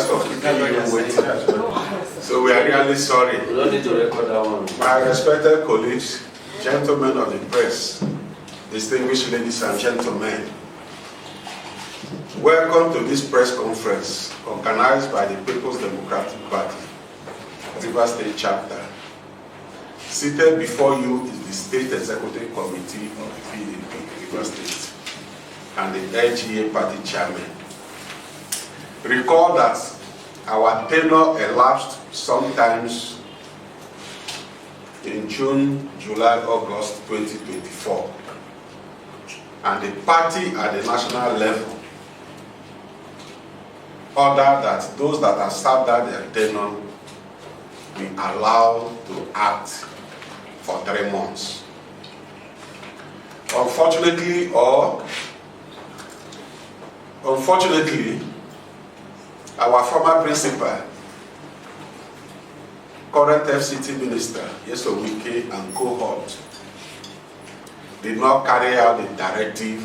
rest of the people waiting. So we are really sorry. We don't need to record that one. My respected colleagues, gentlemen of the press, distinguished ladies and gentlemen, welcome to this press conference organized by the People's Democratic Party, Rivers State Chapter. Seated before you is the State Executive Committee of the PDP, Rivers State, and the LGA Party Chairman. Recall that our tenure elapsed sometimes in June, July, August 2024, and the party at the national level ordered that those that have served out their tenure be allowed to act for 3 months. Unfortunately, our former principal, current FCT Minister, Yesowike and cohort, did not carry out the directive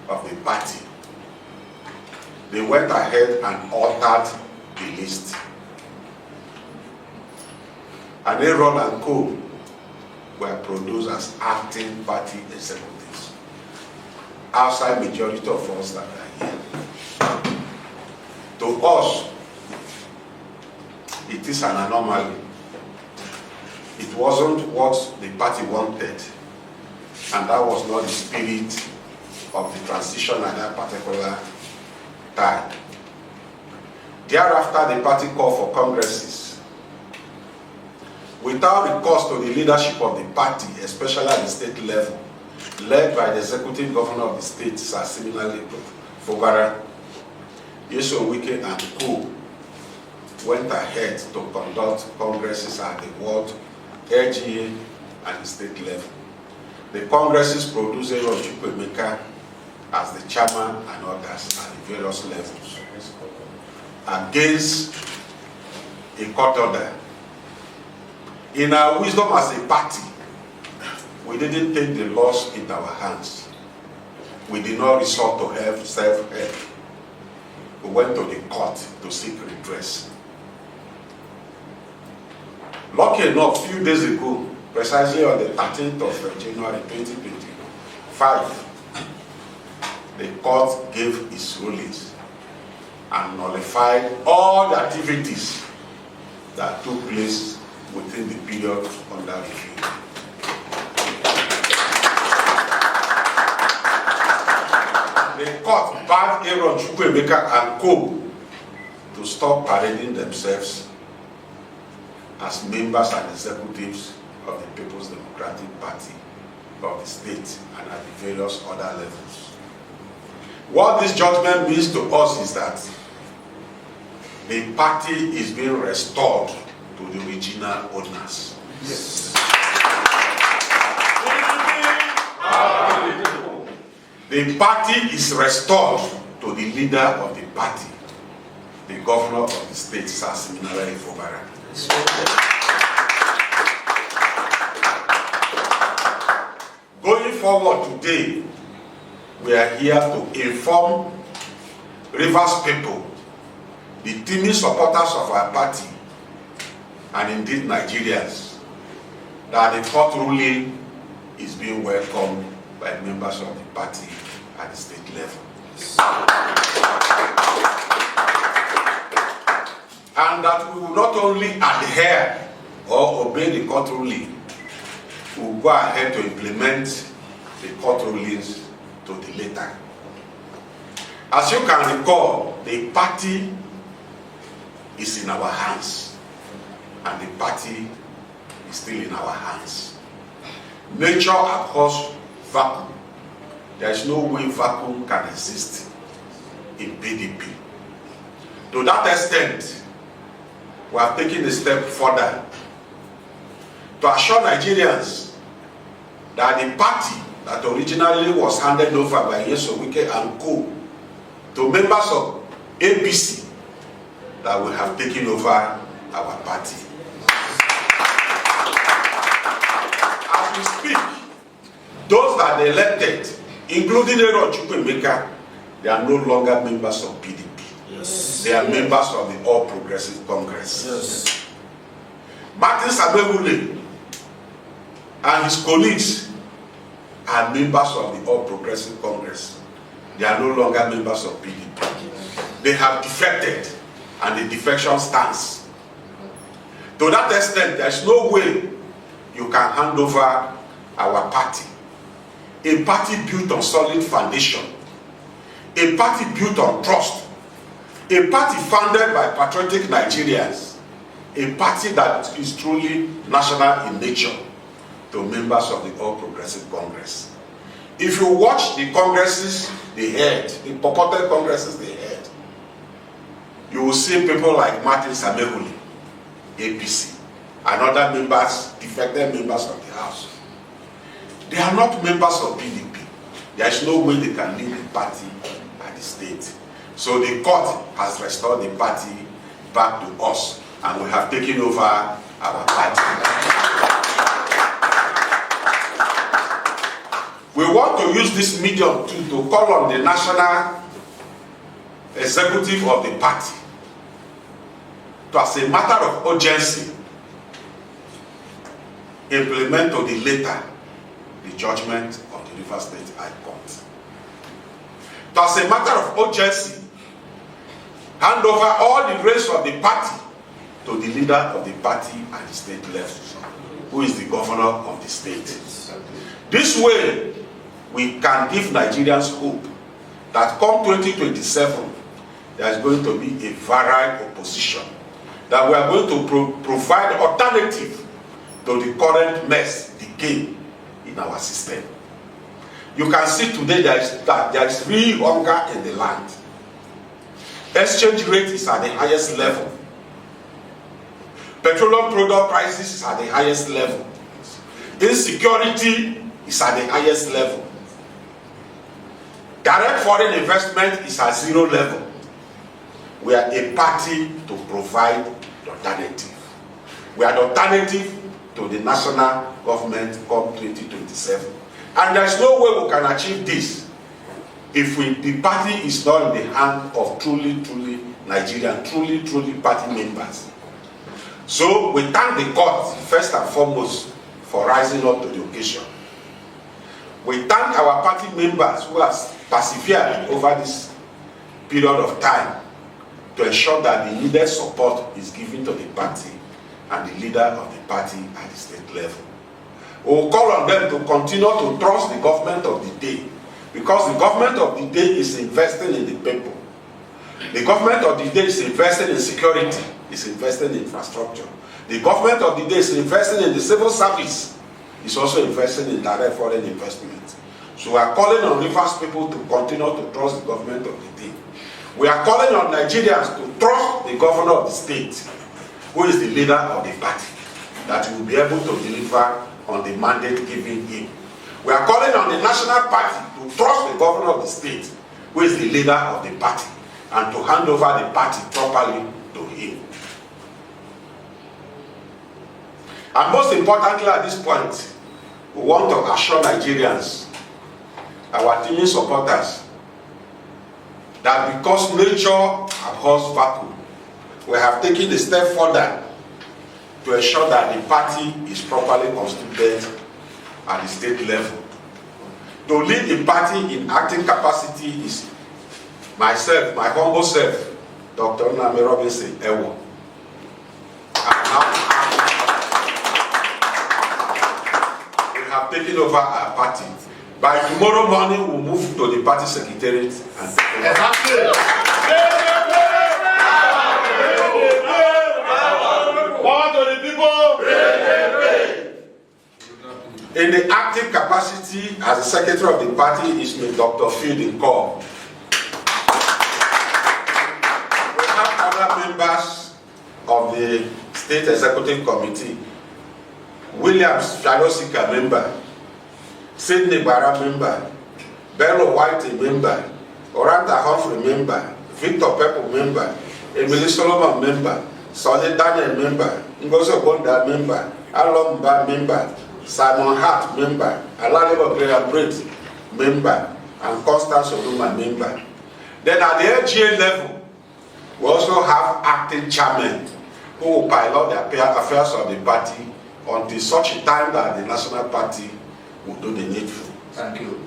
of the party. They went ahead and altered the list. And Aaron and Co were produced as acting party executives. Outside majority of us that are here. To us, it is an anomaly. It wasn't what the party wanted, and that was not the spirit of the transition at that particular time. Thereafter, the party called for congresses. Without recourse to the leadership of the party, especially at the state level, led by the executive governor of the state, similarly Fogara, Yesowike and Co went ahead to conduct congresses at the world, LGA, and the state level. The congresses produced Aaron Chukwuemeka as the chairman and others at the various levels against a court order. In our wisdom as a party, we didn't take the laws into our hands. We did not resort to self-help. We went to the court to seek redress. Lucky enough, a few days ago, precisely on the 13th of January 2025, the court gave its rulings and nullified all the activities that took place within the period under review. The court banned Aaron Chukwuemeka and Co to stop parading themselves as members and executives of the People's Democratic Party of the state and at the various other levels. What this judgment means to us is that the party is being restored to the original owners. Yes. The party is restored to the leader of the party, the governor of the state, similarly Fogara. Going forward today, we are here to inform Rivers people, the teeming supporters of our party, and indeed Nigerians, that the court ruling is being welcomed by members of the party at the state level. And that we will not only adhere or obey the court ruling, we will go ahead to implement the court rulings to the letter. As you can recall, the party is in our hands, and the party is still in our hands. Nature abhors vacuum. There is no way vacuum can exist in PDP. To that extent, we have taken a step further to assure Nigerians that the party that originally was handed over by Yesowike and Co to members of APC, that we have taken over our party. As we speak, those that they elected, including Aaron Chukwuemeka, they are no longer members of PDP. Yes. They are members of the All Progressive Congress. Yes. Martin Sabewule and his colleagues are members of the All Progressive Congress. They are no longer members of PDP. They have defected, and the defection stands. To that extent, there is no way you can hand over our party. A party built on solid foundation. A party built on trust. A party founded by patriotic Nigerians. A party that is truly national in nature, to members of the All Progressive Congress. If you watch the congresses they had, the purported congresses they had, you will see people like Martin Sabewule, APC, and other members, defected members of the House. They are not members of PDP. There is no way they can lead the party at the state. So the court has restored the party back to us, and we have taken over our party. We want to use this medium to call on the national executive of the party to, as a matter of urgency, implement to the letter the judgment of the Rivers State High Court. To, as a matter of urgency, hand over all the reins of the party to the leader of the party at the state level, who is the governor of the state. This way, we can give Nigerians hope that come 2027, there is going to be a varied opposition, that we are going to provide alternative to the current mess, decay in our system. You can see today there is real hunger in the land. Exchange rate is at the highest level. Petroleum product prices is at the highest level. Insecurity is at the highest level. Direct foreign investment is at zero level. We are a party to provide the alternative. We are the alternative to the national government come 2027. And there is no way we can achieve this if the party is not in the hand of truly Nigerian, truly party members. So we thank the court first and foremost for rising up to the occasion. We thank our party members who have persevered over this period of time to ensure that the needed support is given to the party and the leader of the party at the state level. We will call on them to continue to trust the government of the day, because the government of the day is investing in the people. The government of the day is investing in security, is investing in infrastructure. The government of the day is investing in the civil service, is also investing in direct foreign investment. So we are calling on Rivers people to continue to trust the government of the day. We are calling on Nigerians to trust the governor of the state, who is the leader of the party, that he will be able to deliver on the mandate given him. We are calling on the national party to trust the governor of the state, who is the leader of the party, and to hand over the party properly to him. And most importantly at this point, we want to assure Nigerians, our teaming supporters, that because nature abhors vacuum, we have taken a step further to ensure that the party is properly constituted at the state level. To lead the party in acting capacity is myself, my humble self, Dr. Name Robinson Ewo. We have taken over our party. By tomorrow morning, we'll move to the party secretariat and in the active capacity as the secretary of the party is Dr. Fielding Cole. We have other members of the State Executive Committee. Williams Fialosika member, Sidney Barra member, Bello White member, Oranda Humphrey member, Victor Pepple member, Emily Solomon member, Solid Daniel member, Ngozo Bonda member, Alomba member, Simon Hart member, Alalebo Graham Brett member, and Constance Oluma member. Then at the LGA level, We also have acting chairmen who will pilot the affairs of the party until such a time that the national party will do the needful. Thank you.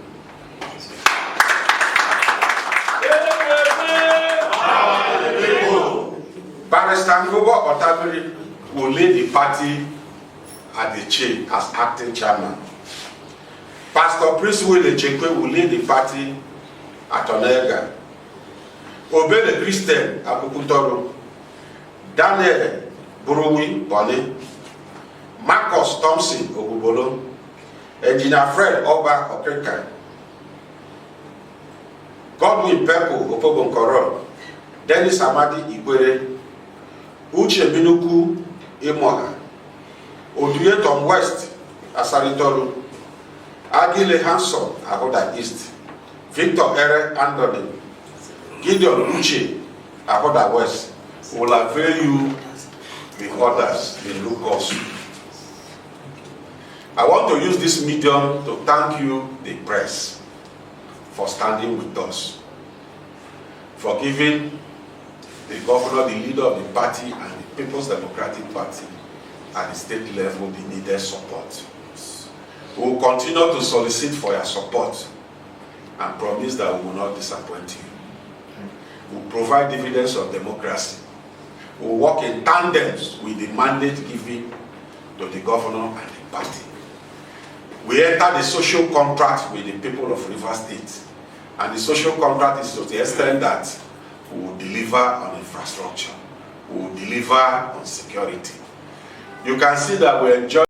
Barrister Ngogo Otabiri will lead the party at the chain as acting chairman. Pastor Prince Will Echekwe will lead the party at Onega. Obey the Christian Akukutoro, Daniel Buruwi Boni, Marcus Thompson Ogubolo, Engineer Fred Oba Okreka, Godwin Pepo Opogonkoro, Dennis Amadi Igwere, Uche Binuku Imoha, Oduye Tom West Asaritoro, Agile Hanson Ahoda East, Victor Ere Anthony, Gideon Uche Ahoda West will avail you with others in Lucas. I want to use this medium to thank you, the press, for standing with us, for giving the governor, the leader of the party, and the People's Democratic Party at the state level the needed support. We will continue to solicit for your support and promise that we will not disappoint you. We will provide dividends of democracy. We will work in tandem with the mandate given to the governor and the party. We enter the social contract with the people of Rivers State, and the social contract is to the extent that we will deliver on infrastructure, we will deliver on security. You can see that we enjoy